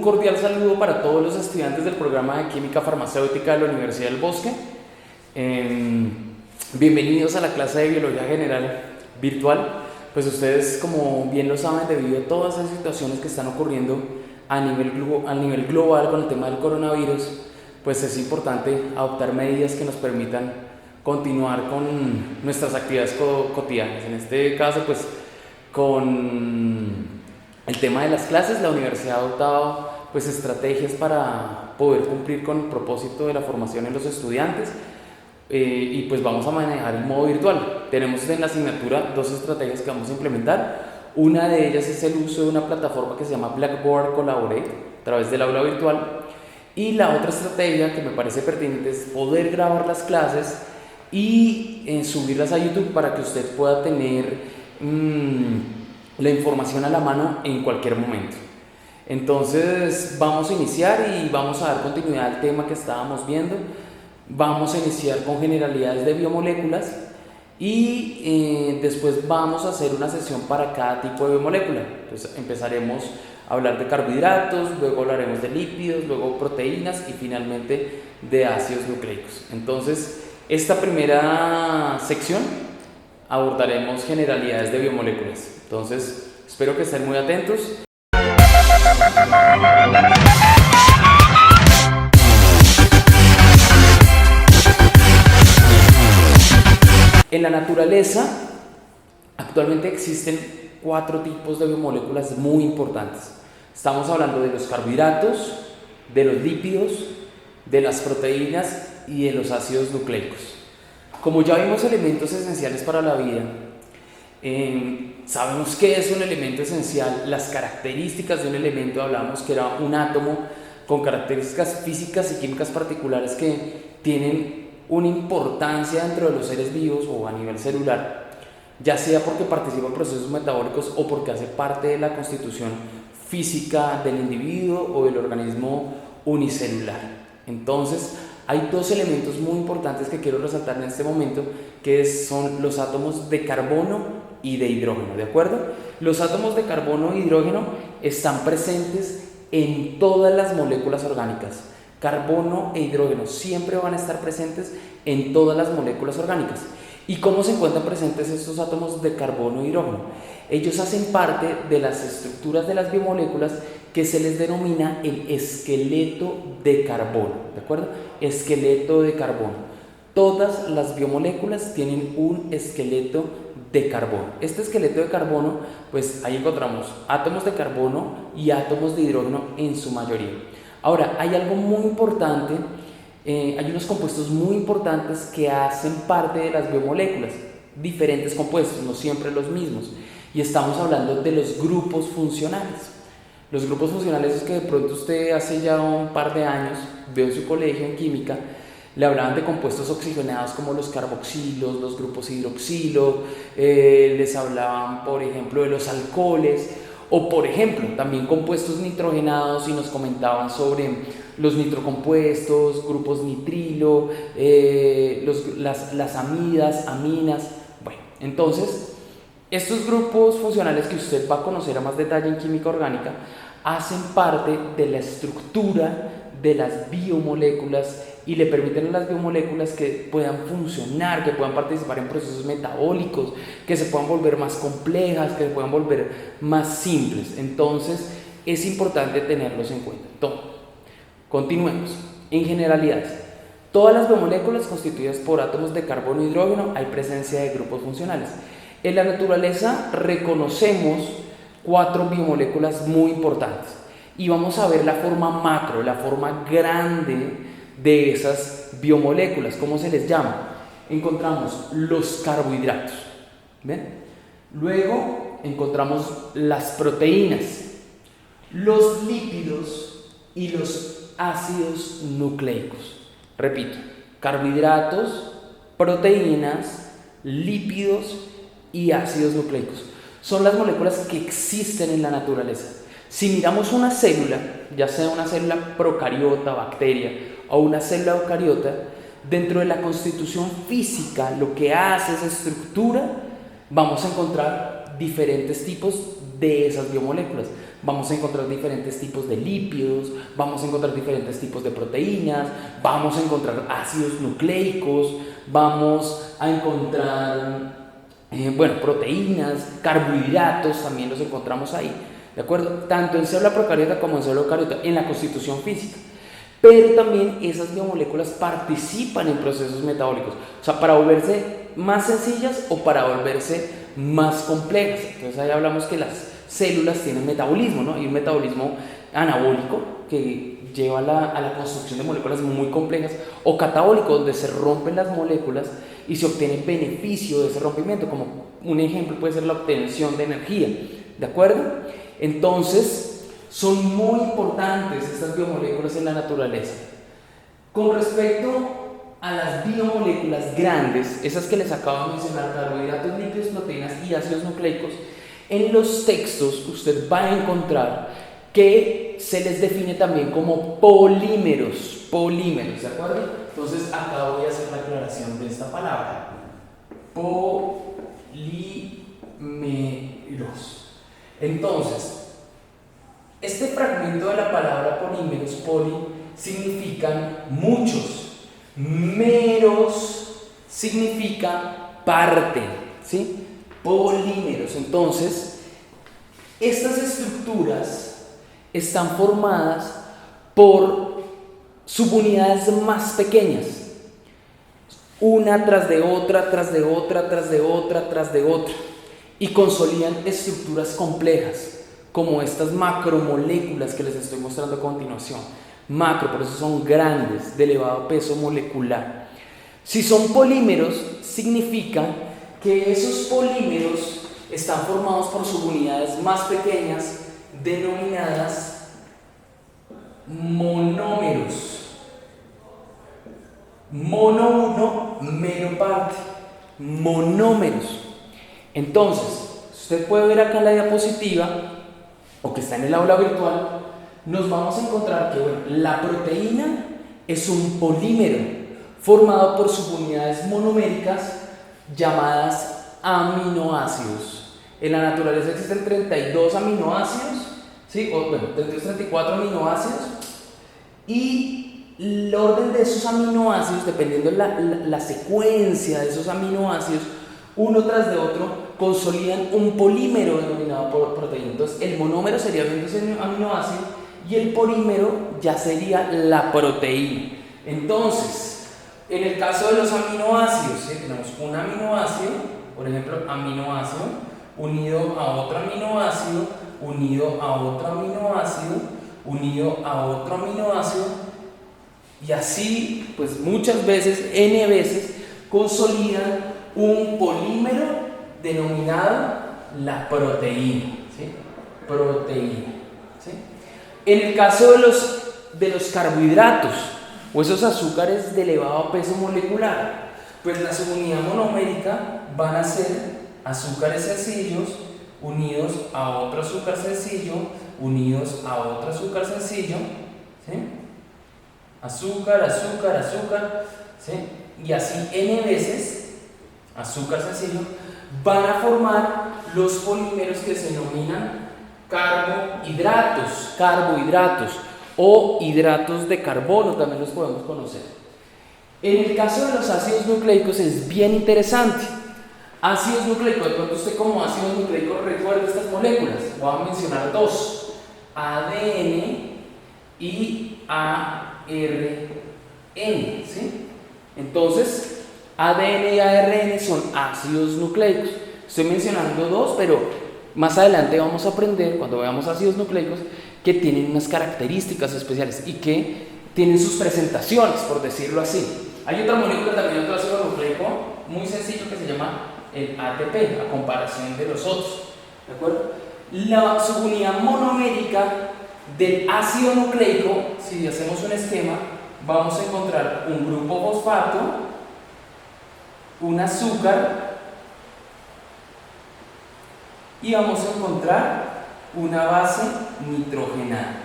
cordial saludo para todos los estudiantes del programa de Química Farmacéutica de la Universidad del Bosque. Bienvenidos a la clase de Biología General virtual. Pues ustedes, como bien lo saben, debido a todas esas situaciones que están ocurriendo a nivel global con el tema del coronavirus, pues es importante adoptar medidas que nos permitan continuar con nuestras actividades cotidianas. En este caso, pues con el tema de las clases, la universidad ha adoptado pues estrategias para poder cumplir con el propósito de la formación en los estudiantes, y pues vamos a manejar el modo virtual. Tenemos en la asignatura dos estrategias que vamos a implementar. Una de ellas es el uso de una plataforma que se llama Blackboard Collaborate a través del aula virtual, y la otra estrategia que me parece pertinente es poder grabar las clases y subirlas a YouTube para que usted pueda tener la información a la mano en cualquier momento. Entonces vamos a iniciar y vamos a dar continuidad al tema que estábamos viendo. Vamos a iniciar con generalidades de biomoléculas y después vamos a hacer una sesión para cada tipo de biomolécula. Entonces empezaremos a hablar de carbohidratos, luego hablaremos de lípidos, luego proteínas y finalmente de ácidos nucleicos. Entonces, esta primera sección abordaremos generalidades de biomoléculas. Entonces, espero que estén muy atentos. En la naturaleza, actualmente existen 4 tipos de biomoléculas muy importantes. Estamos hablando de los carbohidratos, de los lípidos, de las proteínas y de los ácidos nucleicos. Como ya vimos elementos esenciales para la vida, sabemos qué es un elemento esencial, las características de un elemento. Hablamos que era un átomo con características físicas y químicas particulares que tienen una importancia dentro de los seres vivos o a nivel celular, ya sea porque participa en procesos metabólicos o porque hace parte de la constitución física del individuo o del organismo unicelular. Entonces, hay 2 elementos muy importantes que quiero resaltar en este momento, que son los átomos de carbono y de hidrógeno, ¿de acuerdo? Los átomos de carbono e hidrógeno están presentes en todas las moléculas orgánicas. Carbono e hidrógeno siempre van a estar presentes en todas las moléculas orgánicas. ¿Y cómo se encuentran presentes estos átomos de carbono e hidrógeno? Ellos hacen parte de las estructuras de las biomoléculas que se les denomina el esqueleto de carbono, ¿de acuerdo? Esqueleto de carbono. Todas las biomoléculas tienen un esqueleto de carbono. Este esqueleto de carbono, pues ahí encontramos átomos de carbono y átomos de hidrógeno en su mayoría. Ahora, hay algo muy importante, hay unos compuestos muy importantes que hacen parte de las biomoléculas, diferentes compuestos, no siempre los mismos, y estamos hablando de los grupos funcionales. Los grupos funcionales es que de pronto usted hace ya un par de años veo en su colegio en química, le hablaban de compuestos oxigenados como los carboxilos, los grupos hidroxilo, les hablaban por ejemplo de los alcoholes, o por ejemplo también compuestos nitrogenados y nos comentaban sobre los nitrocompuestos, grupos nitrilo, las amidas, aminas. Bueno, entonces estos grupos funcionales que usted va a conocer a más detalle en química orgánica hacen parte de la estructura de las biomoléculas y le permiten a las biomoléculas que puedan funcionar, que puedan participar en procesos metabólicos, que se puedan volver más complejas, que se puedan volver más simples. Entonces es importante tenerlos en cuenta. Entonces, continuemos. En generalidades, todas las biomoléculas constituidas por átomos de carbono e hidrógeno hay presencia de grupos funcionales. En la naturaleza reconocemos 4 biomoléculas muy importantes y vamos a ver la forma macro, la forma grande de esas biomoléculas. ¿Cómo se les llama? Encontramos los carbohidratos, ¿ven? Luego encontramos las proteínas, los lípidos y los ácidos nucleicos. Repito, carbohidratos, proteínas, lípidos y ácidos nucleicos. Son las moléculas que existen en la naturaleza. Si miramos una célula, ya sea una célula procariota, bacteria, o una célula eucariota, dentro de la constitución física, lo que hace esa estructura, vamos a encontrar diferentes tipos de esas biomoléculas. vamos a encontrar diferentes tipos de lípidos, vamos a encontrar diferentes tipos de proteínas, vamos a encontrar ácidos nucleicos, vamos a encontrar proteínas, carbohidratos, también los encontramos ahí, ¿de acuerdo? Tanto en célula procariota como en célula eucariota, en la constitución física. Pero también esas biomoléculas participan en procesos metabólicos, o sea, para volverse más sencillas o para volverse más complejas. Entonces ahí hablamos que las células tienen metabolismo, ¿no? Hay un metabolismo anabólico que lleva a la construcción de moléculas muy complejas, o catabólico, donde se rompen las moléculas y se obtiene beneficio de ese rompimiento, como un ejemplo puede ser la obtención de energía, ¿de acuerdo? Entonces son muy importantes estas biomoléculas en la naturaleza. Con respecto a las biomoléculas grandes, esas que les acabo de mencionar, carbohidratos, lípidos, proteínas y ácidos nucleicos, en los textos usted va a encontrar que se les define también como polímeros, ¿de acuerdo? Entonces acá voy a hacer la aclaración de esta palabra, polímeros. Entonces, este fragmento de la palabra polímeros, poli, significan muchos, meros significa parte, ¿sí? Polímeros. Entonces, estas estructuras están formadas por subunidades más pequeñas, una tras de otra, tras de otra, tras de otra, tras de otra, y consolidan estructuras complejas, como estas macromoléculas que les estoy mostrando a continuación. Macro, por eso son grandes, de elevado peso molecular. Si son polímeros, significa que esos polímeros están formados por subunidades más pequeñas, denominadas monómeros. Mono uno, mero parte. Monómeros. Entonces, usted puede ver acá en la diapositiva, o que está en el aula virtual, nos vamos a encontrar que la proteína es un polímero formado por subunidades monoméricas llamadas aminoácidos. En la naturaleza existen 32 aminoácidos, ¿sí? 34 aminoácidos, y el orden de esos aminoácidos, dependiendo de la secuencia de esos aminoácidos, uno tras de otro, consolidan un polímero denominado proteína. Entonces, el monómero sería ese aminoácido y el polímero ya sería la proteína. Entonces, en el caso de los aminoácidos, ¿sí? Tenemos un aminoácido, por ejemplo, aminoácido unido a otro aminoácido, unido a otro aminoácido, unido a otro aminoácido, y así, pues muchas veces, n veces, consolidan un polímero denominado la proteína, ¿sí? Proteína, ¿sí? En el caso de los carbohidratos o esos azúcares de elevado peso molecular, pues la subunidad monomérica van a ser azúcares sencillos unidos a otro azúcar sencillo, unidos a otro azúcar sencillo, ¿sí? Azúcar, azúcar, azúcar, ¿sí? Y así n veces, azúcar sencillo, van a formar los polímeros que se denominan carbohidratos o hidratos de carbono, también los podemos conocer. En el caso de los ácidos nucleicos es bien interesante. Ácidos nucleicos, de pronto usted como ácidos nucleicos recuerda estas moléculas. Voy a mencionar dos: ADN y ARN, ¿sí? Entonces, ADN y ARN son ácidos nucleicos. Estoy mencionando dos, pero más adelante vamos a aprender, cuando veamos ácidos nucleicos, que tienen unas características especiales y que tienen sus presentaciones, por decirlo así. Hay otra molécula también, otro ácido nucleico muy sencillo que se llama el ATP, a comparación de los otros, ¿de acuerdo? La subunidad monomérica del ácido nucleico, si hacemos un esquema, vamos a encontrar un grupo fosfato, un azúcar, y vamos a encontrar una base nitrogenada.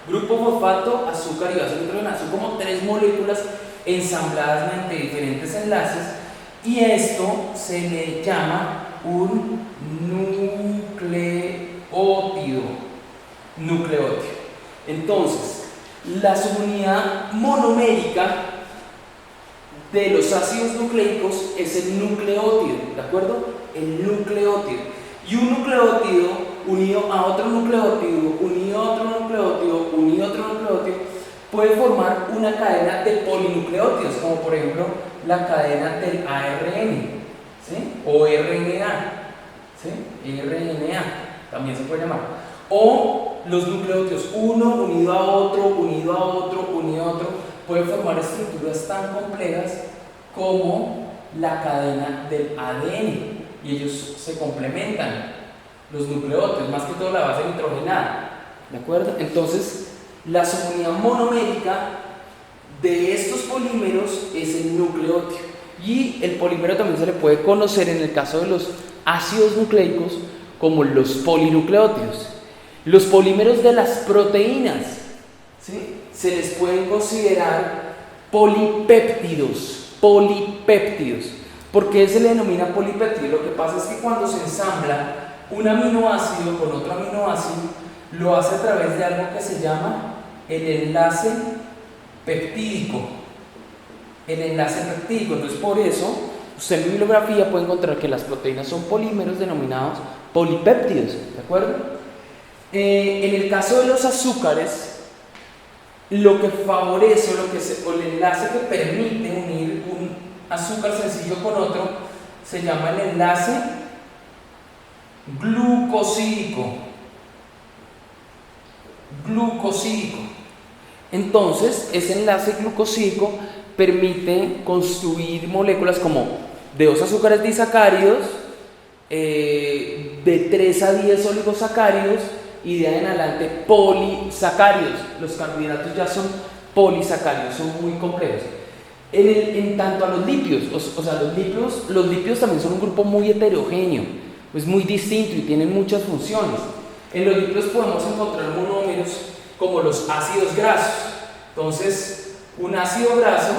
Grupo fosfato, azúcar y base nitrogenada. Son como tres moléculas ensambladas mediante diferentes enlaces, y esto se le llama un nucleótido. nucleótido. Nucleótido. Entonces, la subunidad monomérica de los ácidos nucleicos es el nucleótido, ¿de acuerdo? El nucleótido. Y un nucleótido unido a otro nucleótido, unido a otro nucleótido, unido a otro nucleótido, puede formar una cadena de polinucleótidos, como por ejemplo la cadena del ARN, ¿sí? O RNA, ¿sí? RNA también se puede llamar. O los nucleótidos, uno unido a otro, unido a otro, unido a otro, pueden formar estructuras tan complejas como la cadena del ADN, y ellos se complementan, los nucleótidos, más que todo la base nitrogenada, ¿de acuerdo? Entonces, la subunidad monomérica de estos polímeros es el nucleótido, y el polímero también se le puede conocer en el caso de los ácidos nucleicos como los polinucleótidos. Los polímeros de las proteínas, ¿sí?, se les pueden considerar polipéptidos. Polipéptidos. ¿Por qué se le denomina polipéptido? Lo que pasa es que cuando se ensambla un aminoácido con otro aminoácido, lo hace a través de algo que se llama el enlace peptídico. El enlace peptídico. Entonces, por eso, usted en bibliografía puede encontrar que las proteínas son polímeros denominados polipéptidos, ¿de acuerdo? En el caso de los azúcares, lo que favorece o el enlace que permite unir un azúcar sencillo con otro se llama el enlace glucosídico. Glucosídico. Entonces, ese enlace glucosídico permite construir moléculas como de 2 azúcares disacáridos, de 3 a 10 oligosacáridos y de ahí en adelante polisacáridos. Los carbohidratos ya son polisacáridos, son muy complejos. En tanto a los lípidos, los lípidos también son un grupo muy heterogéneo, es muy distinto y tienen muchas funciones. En los lípidos podemos encontrar monómeros como los ácidos grasos. Entonces, un ácido graso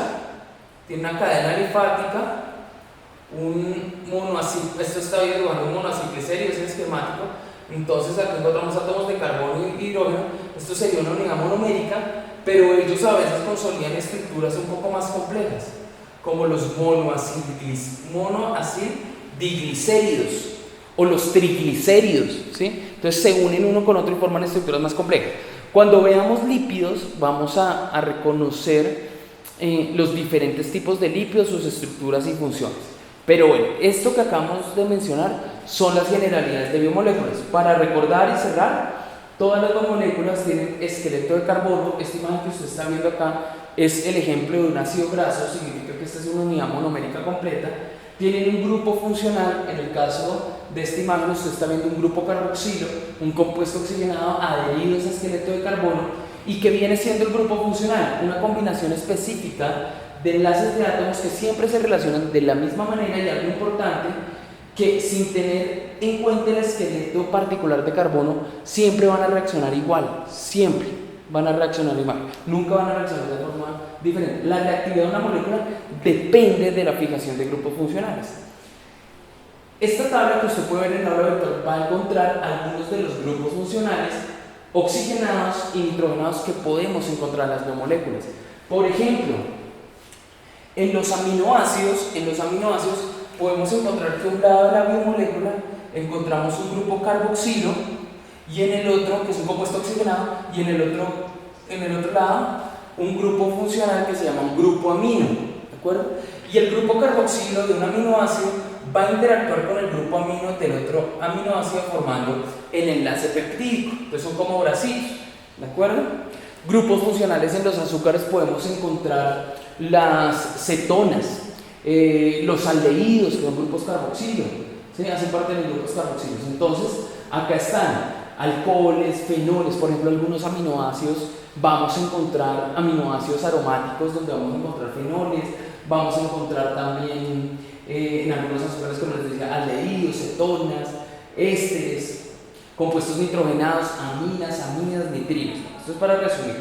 tiene una cadena alifática, un monoaciclicérido, esto está bien dibujando un monoaciclicérido, es el esquemático. Entonces aquí encontramos átomos de carbono y hidrógeno. Esto sería una unidad monomérica, pero ellos a veces consolidan estructuras un poco más complejas, como los monoaciddiglicéridos o los triglicéridos, ¿sí? Entonces se unen uno con otro y forman estructuras más complejas. Cuando veamos lípidos, vamos a reconocer los diferentes tipos de lípidos, sus estructuras y funciones. Pero bueno, esto que acabamos de mencionar son las generalidades de biomoléculas. Para recordar y cerrar, todas las biomoléculas tienen esqueleto de carbono. Esta imagen que usted está viendo acá es el ejemplo de un ácido graso, significa que esta es una unidad monomérica completa. Tienen un grupo funcional. En el caso de esta imagen usted está viendo un grupo carboxilo, un compuesto oxigenado adherido a ese esqueleto de carbono, y que viene siendo el grupo funcional, una combinación específica de enlaces de átomos que siempre se relacionan de la misma manera, y algo importante, que sin tener en cuenta el esqueleto particular de carbono, siempre van a reaccionar igual, siempre van a reaccionar igual, nunca van a reaccionar de forma diferente. La reactividad de una molécula depende de la fijación de grupos funcionales. Esta tabla que usted puede ver en el aula virtual va a encontrar algunos de los grupos funcionales oxigenados y nitrogenados que podemos encontrar en las biomoléculas. Por ejemplo, en los aminoácidos podemos encontrar que a un lado de la biomolécula encontramos un grupo carboxilo, y en el otro, que es un compuesto oxigenado, y en el otro lado un grupo funcional que se llama un grupo amino, ¿de acuerdo? Y el grupo carboxilo de un aminoácido va a interactuar con el grupo amino del otro aminoácido formando el enlace peptídico. Entonces son como bracitos, ¿de acuerdo? Grupos funcionales en los azúcares podemos encontrar las cetonas, los aldehídos, que son grupos carboxilo, ¿sí? Hacen parte de los grupos carboxilos. Entonces, acá están alcoholes, fenoles, por ejemplo, algunos aminoácidos. Vamos a encontrar aminoácidos aromáticos donde vamos a encontrar fenoles, vamos a encontrar también en algunos azúcares, como les decía, aldehídos, cetonas, ésteres, compuestos nitrogenados, aminas, nitrilos. Esto es para resumir.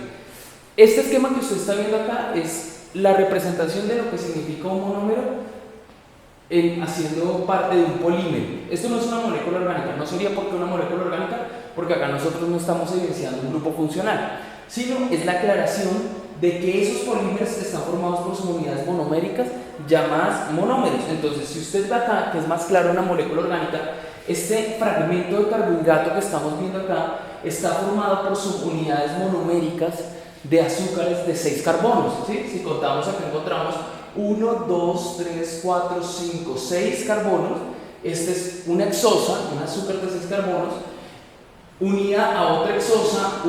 Este esquema que usted está viendo acá es la representación de lo que significa un monómero haciendo parte de un polímero. Esto no es una molécula orgánica, no sería porque una molécula orgánica porque acá nosotros no estamos evidenciando un grupo funcional, sino es la aclaración de que esos polímeros están formados por subunidades monoméricas llamadas monómeros. Entonces, si usted ve acá, que es más claro una molécula orgánica, este fragmento de carbohidrato que estamos viendo acá está formado por subunidades monoméricas de azúcares de 6 carbonos, ¿sí? Si contamos, acá encontramos 1, 2, 3, 4, 5, 6 carbonos. Este es una hexosa, un azúcar de 6 carbonos, unida a otra hexosa,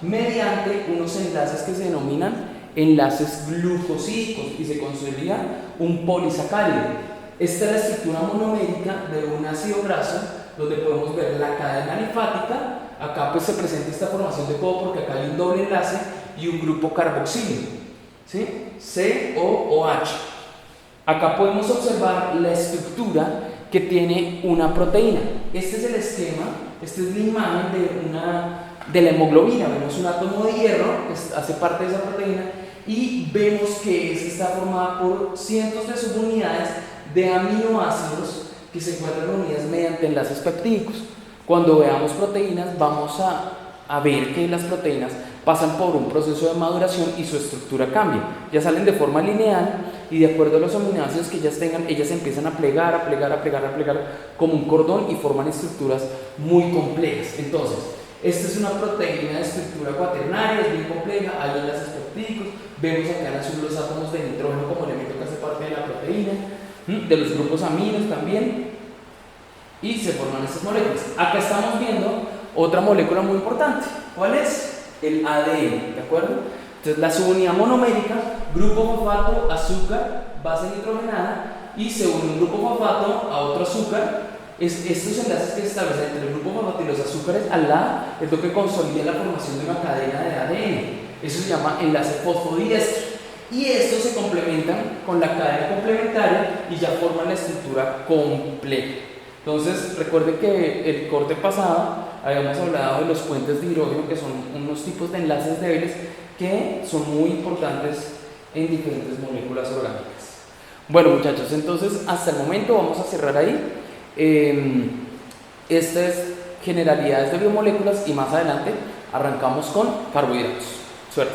mediante unos enlaces que se denominan enlaces glucosídicos y se considera un polisacárido. Esta es la estructura monomérica de un ácido graso, donde podemos ver la cadena alifática. Acá pues se presenta esta formación de codo porque acá hay un doble enlace y un grupo carboxilo, ¿sí? COOH. Acá podemos observar la estructura que tiene una proteína. Este es el esquema, esta es la imagen de la hemoglobina. Vemos un átomo de hierro que hace parte de esa proteína y vemos que esta está formada por cientos de subunidades de aminoácidos que se encuentran unidas mediante enlaces peptídicos. Cuando veamos proteínas vamos a ver que las proteínas pasan por un proceso de maduración y su estructura cambia. Ya salen de forma lineal y de acuerdo a los aminoácidos que ellas tengan, ellas empiezan a plegar como un cordón y forman estructuras muy complejas. Entonces, esta es una proteína de estructura cuaternaria, es bien compleja, hay enlaces peptídicos, vemos acá en azul los átomos de nitrógeno como elemento que hace parte de la proteína, de los grupos aminos también, y se forman estas moléculas. Acá estamos viendo otra molécula muy importante. ¿Cuál es? El ADN, ¿de acuerdo? Entonces la subunidad monomérica, grupo fosfato, azúcar, base nitrogenada, y se une un grupo fosfato a otro azúcar. Estos enlaces que se establecen entre el grupo fosfato y los azúcares al lado es lo que consolida la formación de una cadena de ADN. Eso se llama enlace fosfodiestro. Y estos se complementan con la cadena complementaria y ya forman la estructura completa. Entonces, recuerde que el corte pasado habíamos hablado de los puentes de hidrógeno, que son unos tipos de enlaces débiles que son muy importantes en diferentes moléculas orgánicas. Bueno, muchachos, entonces hasta el momento vamos a cerrar ahí. Estas generalidades de biomoléculas y más adelante arrancamos con carbohidratos. Suerte.